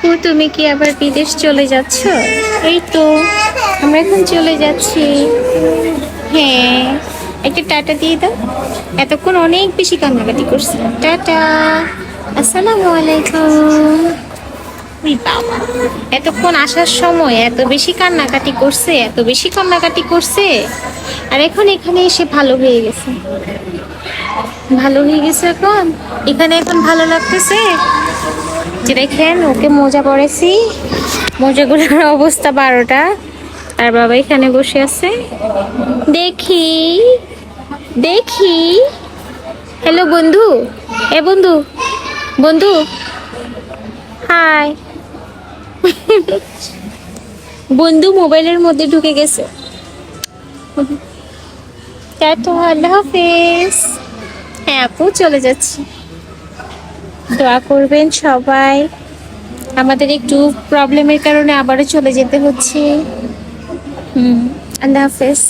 আপু তুমি কি আবার বিদেশ চলে যাচ্ছ? এই তো আমরা এখন চলে যাচ্ছি। হ্যাঁ, একটা টাটা দিয়ে দাও। এতক্ষণ অনেক বেশি কান্নাকাটি করছে। টাটা, আসসালামু আলাইকুম। ওই বাবা, এতক্ষণ আসার সময় এত বেশি কান্নাকাটি করছে, এত বেশি কান্নাকাটি করছে, আর এখন এখানে এসে ভালো হয়ে গেছে। ভালো হয়ে গেছে এখন, এখানে এখন ভালো লাগতেছে। যে দেখেন ওকে মোজা পরেছি, মোজাগুলোর অবস্থা 12টা। আর বাবা এখানে বসে আছে। দেখি দেখি, হ্যালো বন্ধু, এ বন্ধু, বন্ধু, হাই। বন্ধু মোবাইলের মধ্যে ঢুকে গেছে। টাটা, আল্লাহ হাফেজ। হ্যাঁ আপু চলে যাচ্ছি, দোয়া করবেন সবাই। আমাদের একটু প্রবলেমের কারণে আবারও চলে যেতে হচ্ছে। আল্লাহ হাফেজ।